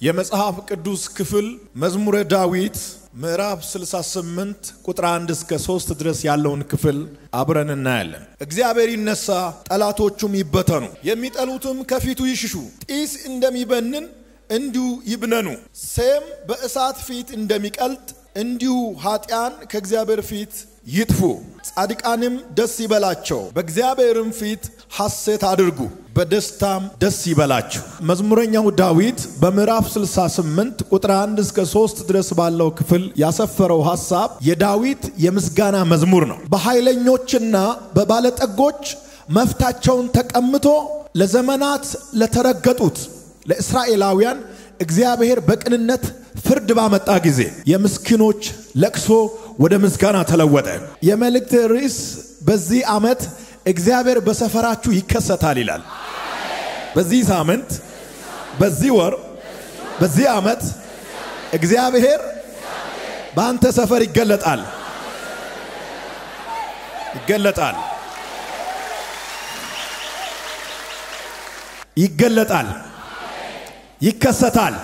የመጽሐፍ ቅዱስ ክፍል መዝሙረ ዳዊት ምዕራፍ 68 ቁጥር 1 እስከ 3 ድረስ ያለውን ክፍል አብረን እናያለን። እግዚአብሔር ይነሳ ጠላቶቹም ይበተኑ የሚጠሉትም ከፊቱ ይሽሹ ጢስ እንደሚበንን እንዲሁ ይብነኑ ሰም በእሳት ፊት እንደሚቀልጥ እንዲሁ ኃጢያን ከእግዚአብሔር ፊት ይጥፉ ጻድቃንም ደስ ይበላቸው በእግዚአብሔርም ፊት ሐሴት አድርጉ በደስታም ደስ ይበላቸው። መዝሙረኛው ዳዊት በምዕራፍ 68 ቁጥር 1 እስከ 3 ድረስ ባለው ክፍል ያሰፈረው ሐሳብ የዳዊት የምስጋና መዝሙር ነው። በኃይለኞችና በባለጠጎች መፍታቸውን ተቀምጦ ለዘመናት ለተረገጡት ለእስራኤላውያን እግዚአብሔር በቅንነት ፍርድ ባመጣ ጊዜ የምስኪኖች ለቅሶ ወደ ምስጋና ተለወጠ። የመልእክት ርዕስ በዚህ ዓመት እግዚአብሔር በሰፈራችሁ ይከሰታል ይላል። በዚህ ሳምንት በዚህ ወር በዚህ ዓመት እግዚአብሔር በአንተ ሰፈር ይገለጣል ይከሰታል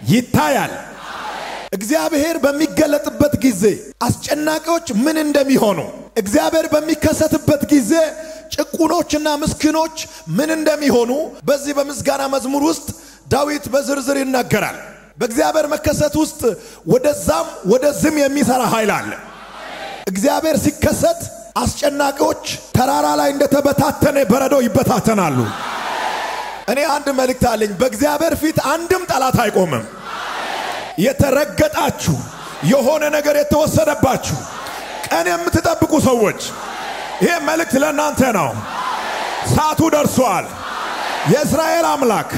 ይታያል። እግዚአብሔር በሚገለጥበት ጊዜ አስጨናቂዎች ምን እንደሚሆኑ እግዚአብሔር በሚከሰትበት ጊዜ ጭቁኖችና ምስኪኖች ምን እንደሚሆኑ በዚህ በምስጋና መዝሙር ውስጥ ዳዊት በዝርዝር ይናገራል። በእግዚአብሔር መከሰት ውስጥ ወደዛም ወደዚህም የሚሰራ ኃይል አለ። እግዚአብሔር ሲከሰት አስጨናቂዎች ተራራ ላይ እንደተበታተነ በረዶ ይበታተናሉ። እኔ አንድ መልእክት አለኝ። በእግዚአብሔር ፊት አንድም ጠላት አይቆምም። የተረገጣችሁ የሆነ ነገር የተወሰደባችሁ ቀን የምትጠብቁ ሰዎች ይሄ መልእክት ለእናንተ ነው። ሰዓቱ ደርሷል። የእስራኤል አምላክ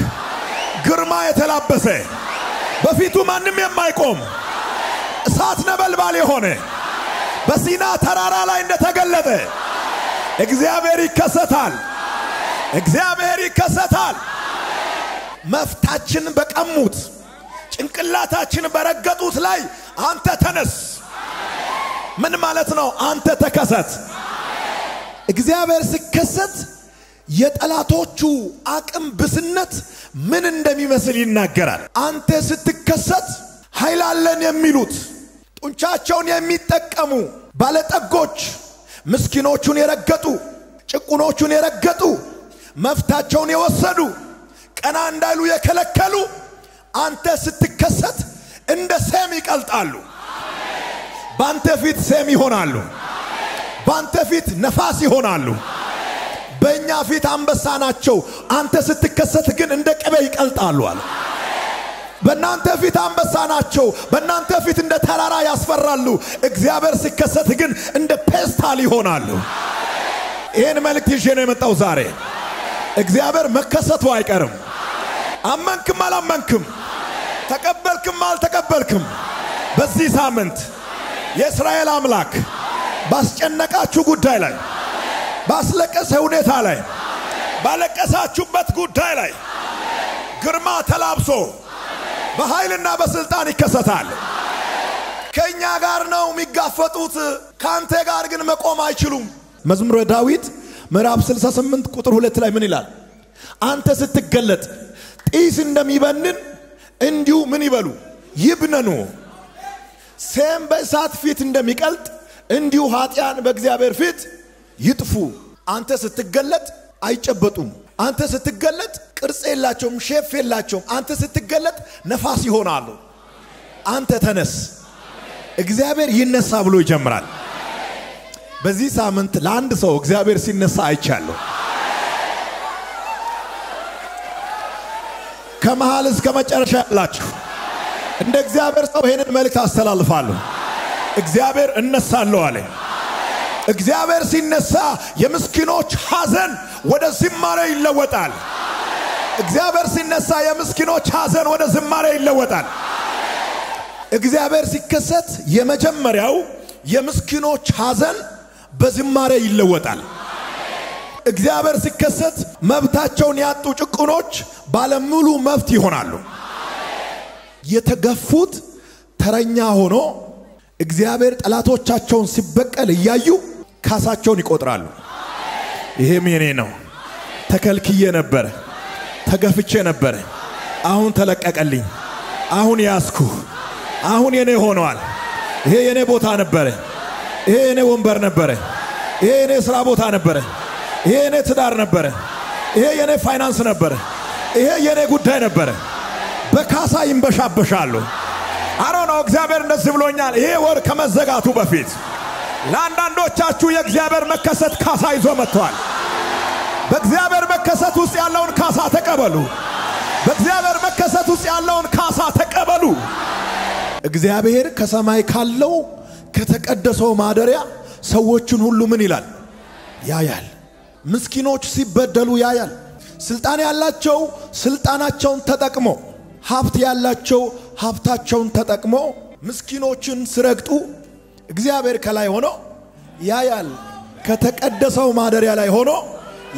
ግርማ የተላበሰ በፊቱ ማንም የማይቆም እሳት ነበልባል የሆነ በሲና ተራራ ላይ እንደተገለጠ እግዚአብሔር ይከሰታል። መፍታችን በቀሙት ጭንቅላታችን በረገጡት ላይ አንተ ተነስ። ምን ማለት ነው? አንተ ተከሰት። እግዚአብሔር ሲከሰት የጠላቶቹ አቅም ብስነት ምን እንደሚመስል ይናገራል። አንተ ስትከሰት ኃይል አለን የሚሉት ጡንቻቸውን የሚጠቀሙ ባለጠጎች ምስኪኖቹን የረገጡ ጭቁኖቹን የረገጡ መፍታቸውን የወሰዱ ቀና እንዳይሉ የከለከሉ አንተ ስትከሰት እንደ ሰም ይቀልጣሉ። ባንተ ፊት ሰም ይሆናሉ። ባንተ ፊት ነፋስ ይሆናሉ። በእኛ ፊት አንበሳ ናቸው፣ አንተ ስትከሰት ግን እንደ ቅቤ ይቀልጣሉ አለ። በእናንተ ፊት አንበሳ ናቸው፣ በእናንተ ፊት እንደ ተራራ ያስፈራሉ። እግዚአብሔር ሲከሰት ግን እንደ ፔስታል ይሆናሉ። ይሄን መልእክት ይዤ ነው የመጣው ዛሬ። እግዚአብሔር መከሰቱ አይቀርም። አመንክም አላመንክም ተቀበልክም አልተቀበልክም በዚህ ሳምንት የእስራኤል አምላክ ባስጨነቃችሁ ጉዳይ ላይ ባስለቀሰ ሁኔታ ላይ ባለቀሳችሁበት ጉዳይ ላይ ግርማ ተላብሶ በኃይልና በስልጣን ይከሰታል። ከኛ ጋር ነው የሚጋፈጡት፣ ካንተ ጋር ግን መቆም አይችሉም። መዝሙረ ዳዊት ምዕራፍ 68 ቁጥር 2 ላይ ምን ይላል? አንተ ስትገለጥ ጢስ እንደሚበንን እንዲሁ ምን ይበሉ ይብነኑ ሰም በእሳት ፊት እንደሚቀልጥ እንዲሁ ኃጢያን በእግዚአብሔር ፊት ይጥፉ። አንተ ስትገለጥ አይጨበጡም። አንተ ስትገለጥ ቅርጽ የላቸውም፣ ሼፍ የላቸውም። አንተ ስትገለጥ ነፋስ ይሆናሉ። አንተ ተነስ። እግዚአብሔር ይነሳ ብሎ ይጀምራል። በዚህ ሳምንት ለአንድ ሰው እግዚአብሔር ሲነሳ አይቻለሁ። ከመሃል እስከ መጨረሻ ያላችሁ እንደ እግዚአብሔር ሰው ይሄንን መልእክት አስተላልፋለሁ። እግዚአብሔር እነሳለሁ አለ። እግዚአብሔር ሲነሳ የምስኪኖች ሐዘን ወደ ዝማሬ ይለወጣል። እግዚአብሔር ሲነሳ የምስኪኖች ሐዘን ወደ ዝማሬ ይለወጣል። እግዚአብሔር ሲከሰት የመጀመሪያው የምስኪኖች ሐዘን በዝማሬ ይለወጣል። እግዚአብሔር ሲከሰት መብታቸውን ያጡ ጭቁኖች ባለሙሉ መብት ይሆናሉ። የተገፉት ተረኛ ሆኖ እግዚአብሔር ጠላቶቻቸውን ሲበቀል እያዩ ካሳቸውን ይቆጥራሉ። ይሄም የኔ ነው። ተከልክዬ ነበር፣ ተገፍቼ ነበር፣ አሁን ተለቀቀልኝ አሁን ያስኩ አሁን የኔ ሆኗል ይሄ የኔ ቦታ ነበር ይሄ የኔ ወንበር ነበር ይሄ የኔ ስራ ቦታ ነበር ይሄ የኔ ትዳር ነበር ይሄ የኔ ፋይናንስ ነበር ይሄ የኔ ጉዳይ ነበር በካሳ ይንበሻበሻሉ አሮና እግዚአብሔር እንደዚህ ብሎኛል ይሄ ወር ከመዘጋቱ በፊት ለአንዳንዶቻችሁ የእግዚአብሔር መከሰት ካሳ ይዞ መጥቷል በእግዚአብሔር መከሰት ውስጥ ያለውን ካሳ ተቀበሉ በእግዚአብሔር መከሰት ውስጥ ያለውን ካሳ ተቀበሉ እግዚአብሔር ከሰማይ ካለው ከተቀደሰው ማደሪያ ሰዎችን ሁሉ ምን ይላል ያያል ምስኪኖች ሲበደሉ ያያል ስልጣን ያላቸው ስልጣናቸውን ተጠቅሞ ሀብት ያላቸው ሀብታቸውን ተጠቅሞ ምስኪኖችን ሲረግጡ እግዚአብሔር ከላይ ሆኖ ያያል ከተቀደሰው ማደሪያ ላይ ሆኖ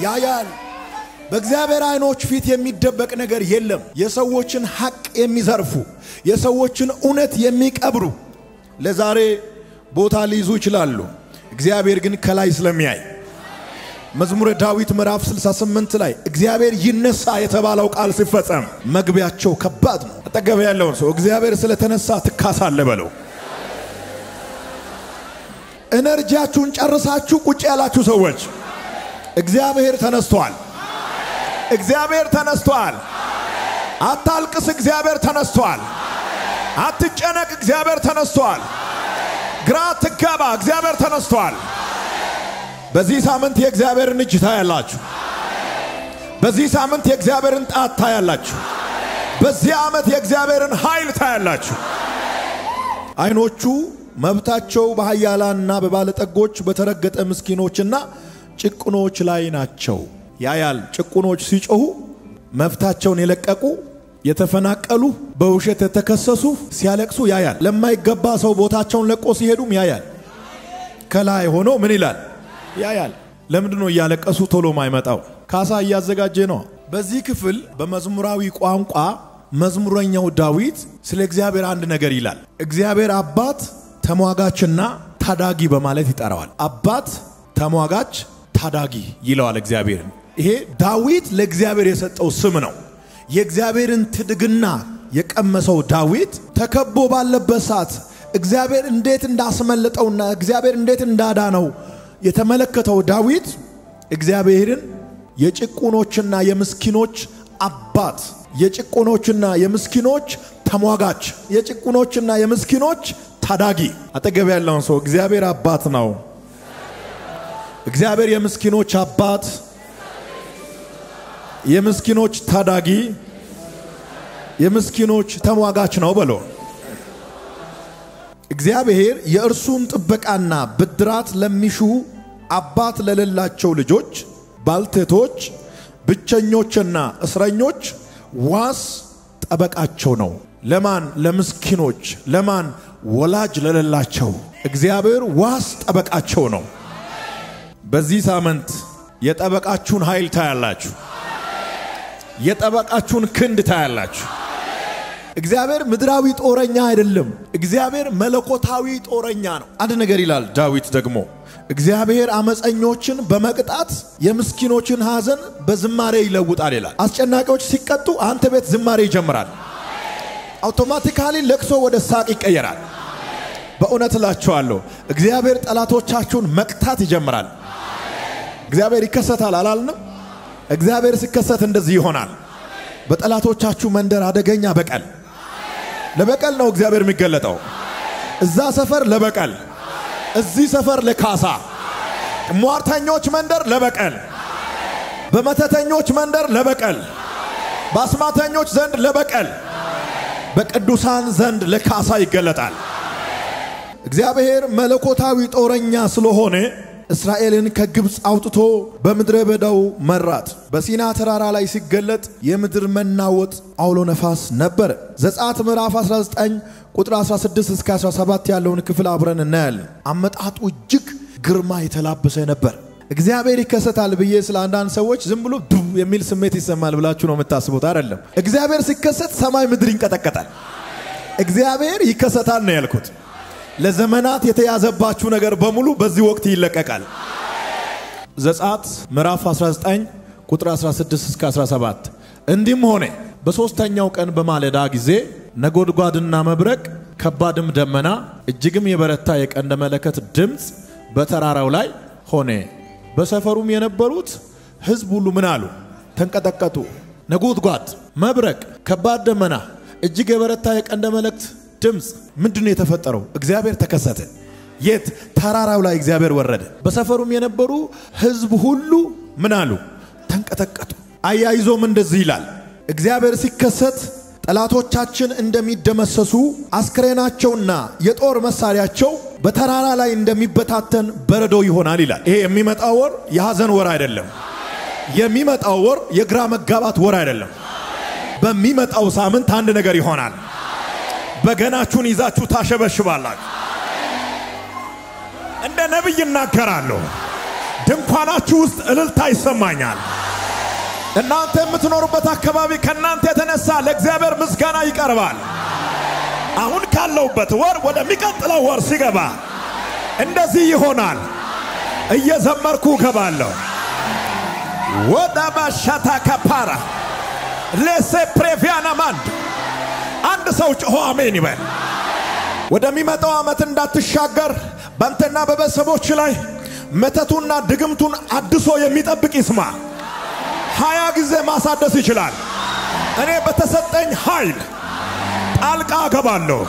ያያል በእግዚአብሔር አይኖች ፊት የሚደበቅ ነገር የለም የሰዎችን ሐቅ የሚዘርፉ የሰዎችን እውነት የሚቀብሩ ለዛሬ ቦታ ሊይዙ ይችላሉ እግዚአብሔር ግን ከላይ ስለሚያይ መዝሙረ ዳዊት ምዕራፍ 68 ላይ እግዚአብሔር ይነሳ የተባለው ቃል ሲፈጸም መግቢያቸው ከባድ ነው አጠገብ ያለውን ሰው እግዚአብሔር ስለተነሳ ትካሳለ በለው ኤነርጂያችሁን ጨርሳችሁ ቁጭ ያላችሁ ሰዎች እግዚአብሔር ተነስቷል እግዚአብሔር ተነስቷል አታልቅስ እግዚአብሔር ተነስቷል አትጨነቅ እግዚአብሔር ተነስቷል ግራ አትጋባ እግዚአብሔር ተነስቷል በዚህ ሳምንት የእግዚአብሔርን እጅ ታያላችሁ በዚህ ሳምንት የእግዚአብሔርን ጣት ታያላችሁ በዚህ ዓመት የእግዚአብሔርን ኃይል ታያላችሁ አይኖቹ መብታቸው በኃያላንና በባለጠጎች በተረገጠ ምስኪኖችና ጭቁኖች ላይ ናቸው ያያል ጭቁኖች ሲጮሁ መብታቸውን የለቀቁ የተፈናቀሉ በውሸት የተከሰሱ ሲያለቅሱ ያያል ለማይገባ ሰው ቦታቸውን ለቆ ሲሄዱም ያያል ከላይ ሆኖ ምን ይላል ያያል ለምንድነው ያለቀሱ ቶሎ ማይመጣው ካሳ ያዘጋጀ ነው በዚህ ክፍል በመዝሙራዊ ቋንቋ መዝሙረኛው ዳዊት ስለ እግዚአብሔር አንድ ነገር ይላል እግዚአብሔር አባት ተሟጋችና ታዳጊ በማለት ይጠራዋል አባት ተሟጋች ታዳጊ ይለዋል እግዚአብሔር ይሄ ዳዊት ለእግዚአብሔር የሰጠው ስም ነው የእግዚአብሔርን ትድግና የቀመሰው ዳዊት ተከቦ ባለበት ሰዓት እግዚአብሔር እንዴት እንዳስመለጠውና እግዚአብሔር እንዴት እንዳዳነው የተመለከተው ዳዊት እግዚአብሔርን የጭቁኖችና የምስኪኖች አባት የጭቁኖችና የምስኪኖች ተሟጋች የጭቁኖችና የምስኪኖች ታዳጊ አጠገብ ያለውን ሰው እግዚአብሔር አባት ነው እግዚአብሔር የምስኪኖች አባት የምስኪኖች ታዳጊ የምስኪኖች ተሟጋች ነው በለው እግዚአብሔር የእርሱን ጥበቃና ብድራት ለሚሹ አባት ለሌላቸው ልጆች ባልቴቶች ብቸኞችና እስረኞች ዋስ ጠበቃቸው ነው ለማን ለምስኪኖች ለማን ወላጅ ለሌላቸው እግዚአብሔር ዋስ ጠበቃቸው ነው በዚህ ሳምንት የጠበቃችሁን ኃይል ታያላችሁ የጠበቃችሁን ክንድ ታያላችሁ እግዚአብሔር ምድራዊ ጦረኛ አይደለም እግዚአብሔር መለኮታዊ ጦረኛ ነው አንድ ነገር ይላል ዳዊት ደግሞ እግዚአብሔር አመፀኞችን በመቅጣት የምስኪኖችን ሐዘን በዝማሬ ይለውጣል ይላል አስጨናቂዎች ሲቀጡ አንተ ቤት ዝማሬ ይጀምራል አውቶማቲካሊ ለቅሶ ወደ ሳቅ ይቀየራል በእውነት እላችኋለሁ እግዚአብሔር ጠላቶቻችሁን መቅጣት ይጀምራል እግዚአብሔር ይከሰታል አላልንም እግዚአብሔር ሲከሰት እንደዚህ ይሆናል በጠላቶቻችሁ መንደር አደገኛ በቀል ለበቀል ነው እግዚአብሔር የሚገለጠው እዛ ሰፈር ለበቀል እዚህ ሰፈር ለካሳ ሟርተኞች መንደር ለበቀል በመተተኞች መንደር ለበቀል በአስማተኞች ዘንድ ለበቀል በቅዱሳን ዘንድ ለካሳ ይገለጣል እግዚአብሔር መለኮታዊ ጦረኛ ስለሆነ እስራኤልን ከግብጽ አውጥቶ በመድረ በዳው መራት በሲና ተራራ ላይ ሲገለጥ የምድር መናወጥ አውሎ ነፋስ ነበር ዘጸአት ምዕራፍ 19 ቁጥር 16 እስከ 17 ያለውን ክፍል አብረን እናያለን አመጣጡ እጅግ ግርማ የተላበሰ ነበር እግዚአብሔር ይከሰታል ብዬ ስለ አንዳንድ ሰዎች ዝም ብሎ ዱብ የሚል ስሜት ይሰማል ብላችሁ ነው የምታስቡት አይደለም እግዚአብሔር ሲከሰት ሰማይ ምድር ይንቀጠቀጣል እግዚአብሔር ይከሰታል ነው ያልኩት ለዘመናት የተያዘባችሁ ነገር በሙሉ በዚህ ወቅት ይለቀቃል ዘጸአት ምዕራፍ 19 ቁጥር 16 እስከ 17 እንዲህም ሆነ በሶስተኛው ቀን በማለዳ ጊዜ ነጎድጓድና መብረቅ ከባድም ደመና እጅግም የበረታ የቀንደ መለከት ድምጽ በተራራው ላይ ሆነ። በሰፈሩም የነበሩት ሕዝብ ሁሉ ምን አሉ? ተንቀጠቀጡ። ነጎድጓድ፣ መብረቅ፣ ከባድ ደመና፣ እጅግ የበረታ የቀንደ መለከት ድምጽ። ምንድነው የተፈጠረው? እግዚአብሔር ተከሰተ። የት? ተራራው ላይ እግዚአብሔር ወረደ። በሰፈሩም የነበሩ ሕዝብ ሁሉ ምን አሉ? ተንቀጠቀጡ። አያይዞም እንደዚህ ይላል፣ እግዚአብሔር ሲከሰት ጠላቶቻችን እንደሚደመሰሱ አስክሬናቸውና የጦር መሳሪያቸው በተራራ ላይ እንደሚበታተን በረዶ ይሆናል ይላል። ይሄ የሚመጣው ወር የሐዘን ወር አይደለም። የሚመጣው ወር የግራ መጋባት ወር አይደለም። በሚመጣው ሳምንት አንድ ነገር ይሆናል። በገናችሁን ይዛችሁ ታሸበሽባላችሁ። እንደ ነብይ እናገራለሁ። ድንኳናችሁ ውስጥ እልልታ ይሰማኛል። እናንተ የምትኖሩበት አካባቢ ከናንተ የተነሳ ለእግዚአብሔር ምስጋና ይቀርባል። አሁን ካለውበት ወር ወደሚቀጥለው ወር ሲገባ እንደዚህ ይሆናል። እየዘመርኩ ገባለሁ። ወዳ ባሻታ ካፓራ ለሴ ፕሬቪያና ማንድ አንድ ሰው ጮሆ አሜን ይበል። ወደሚመጣው ዓመት እንዳትሻገር ባንተና በቤተሰቦች ላይ መተቱና ድግምቱን አድሶ የሚጠብቅ ይስማ። 20 ጊዜ ማሳደስ ይችላል። እኔ በተሰጠኝ ኃይል ጣልቃ ገባለሁ።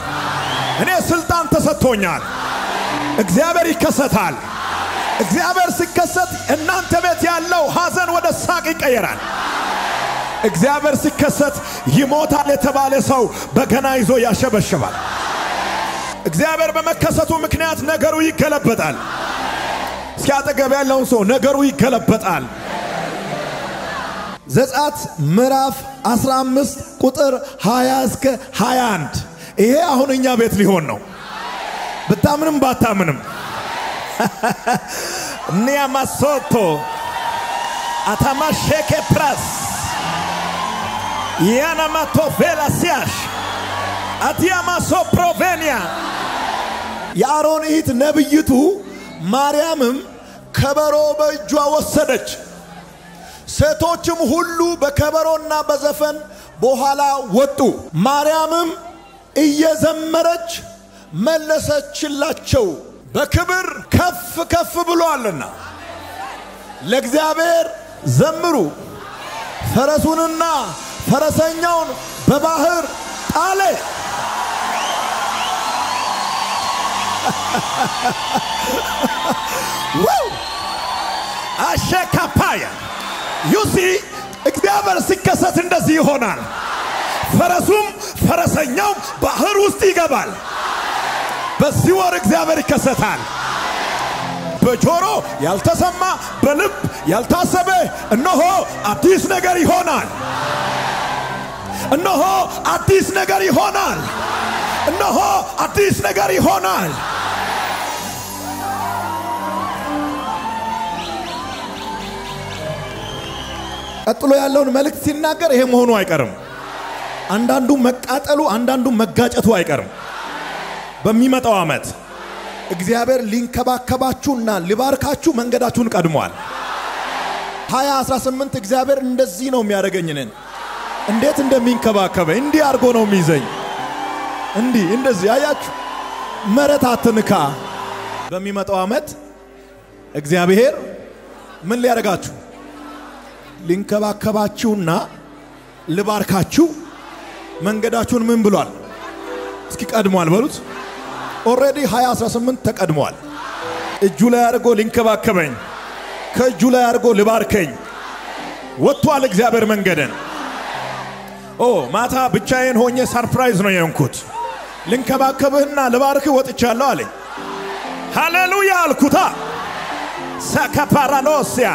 እኔ ስልጣን ተሰጥቶኛል። እግዚአብሔር ይከሰታል። እግዚአብሔር ሲከሰት እናንተ ቤት ያለው ሐዘን ወደ ሳቅ ይቀየራል። እግዚአብሔር ሲከሰት ይሞታል የተባለ ሰው በገና ይዞ ያሸበሽባል። እግዚአብሔር በመከሰቱ ምክንያት ነገሩ ይገለበጣል። እስኪ አጠገብ ያለውን ሰው ነገሩ ይገለበጣል። ዘጸአት ምዕራፍ 15 ቁጥር 20 እስከ 21 ይሄ አሁን እኛ ቤት ሊሆን ነው። በታምንም ባታምንም ኒያማሶቶ አታማሼኬ ፕራስ ያናማቶ ቬላሲያሽ አቲያማሶ ፕሮቬኒያ የአሮን እህት ነብይቱ ማርያምም ከበሮ በእጇ ወሰደች። ሴቶችም ሁሉ በከበሮና በዘፈን በኋላ ወጡ። ማርያምም እየዘመረች መለሰችላቸው፣ በክብር ከፍ ከፍ ብሏልና ለእግዚአብሔር ዘምሩ፣ ፈረሱንና ፈረሰኛውን በባህር ጣለ። አሸካፓያ ዩሲ እግዚአብሔር ሲከሰት እንደዚህ ይሆናል። ፈረሱም ፈረሰኛውም ባህር ውስጥ ይገባል። በዚህ ወር እግዚአብሔር ይከሰታል። በጆሮ ያልተሰማ በልብ ያልታሰበ እነሆ አዲስ ነገር ይሆናል። እነሆ አዲስ ነገር ይሆናል። እነሆ አዲስ ነገር ይሆናል። ቀጥሎ ያለውን መልእክት ሲናገር ይሄ መሆኑ አይቀርም። አንዳንዱ መቃጠሉ አንዳንዱ መጋጨቱ አይቀርም። በሚመጣው ዓመት እግዚአብሔር ሊንከባከባችሁና ሊባርካችሁ መንገዳችሁን ቀድሟል። 2018 እግዚአብሔር እንደዚህ ነው የሚያደርገኝነን እንዴት እንደሚንከባከበኝ እንዲህ አርጎ ነው የሚይዘኝ። እንዲህ እንደዚህ አያችሁ መሬት አትንካ። በሚመጣው ዓመት እግዚአብሔር ምን ሊያደርጋችሁ ሊንከባከባችሁና ሊባርካችሁ መንገዳችሁን ምን ብሏል? እስኪ ቀድሟል በሉት። ኦሬዲ 2018 ተቀድሟል። እጁ ላይ አድርጎ ሊንከባከበኝ ከእጁ ላይ አድርጎ ሊባርከኝ ወጥቷል እግዚአብሔር መንገደን። ማታ ብቻዬን ሆኜ ሰርፕራይዝ ነው የሆንኩት። ልንከባከብህና ልባርክህ ወጥቻለሁ አለኝ። ሃሌሉያ አልኩታ። ሰከፓራሎሲያ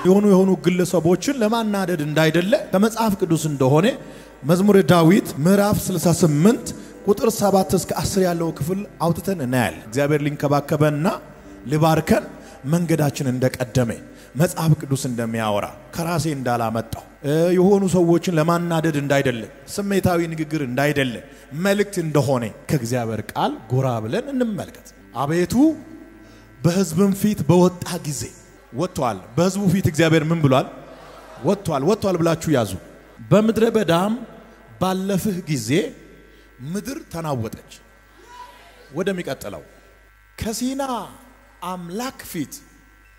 የሆኑ ግለሰቦችን ለማናደድ እንዳይደለ ከመጽሐፍ ቅዱስ እንደሆነ መዝሙረ ዳዊት ምዕራፍ 68 ቁጥር 7 እስከ 10 ያለው ክፍል አውጥተን እናያለን። እግዚአብሔር ሊንከባከበንና ሊባርከን መንገዳችን እንደቀደመ መጽሐፍ ቅዱስ እንደሚያወራ ከራሴ እንዳላመጣው የሆኑ ሰዎችን ለማናደድ እንዳይደለ ስሜታዊ ንግግር እንዳይደለ መልእክት እንደሆነ ከእግዚአብሔር ቃል ጎራ ብለን እንመልከት። አቤቱ በሕዝብም ፊት በወጣ ጊዜ ወጥቷል። በሕዝቡ ፊት እግዚአብሔር ምን ብሏል? ወጥቷል ብላችሁ ያዙ። በምድረ በዳም ባለፍህ ጊዜ ምድር ተናወጠች። ወደሚቀጥለው ከሲና አምላክ ፊት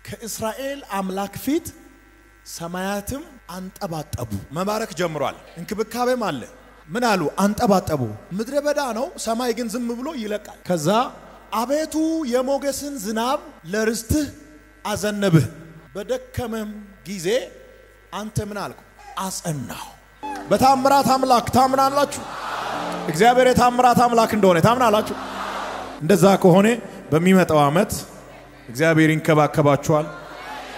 ከእስራኤል አምላክ ፊት ሰማያትም አንጠባጠቡ። መባረክ ጀምሯል። እንክብካቤም አለ። ምን አሉ? አንጠባጠቡ። ምድረ በዳ ነው፣ ሰማይ ግን ዝም ብሎ ይለቃል። ከዛ አቤቱ የሞገስን ዝናብ ለርስትህ አዘነብህ፣ በደከመም ጊዜ አንተ ምን አልኩ? አጸናው። በታምራት አምላክ ታምናላችሁ? እግዚአብሔር የታምራት አምላክ እንደሆነ ታምናላችሁ? እንደዛ ከሆነ በሚመጣው ዓመት እግዚአብሔር ይንከባከባችኋል፣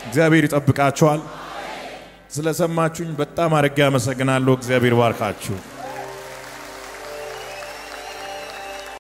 እግዚአብሔር ይጠብቃችኋል። ስለሰማችሁኝ በጣም አድርጌ አመሰግናለሁ። እግዚአብሔር ባርካችሁ።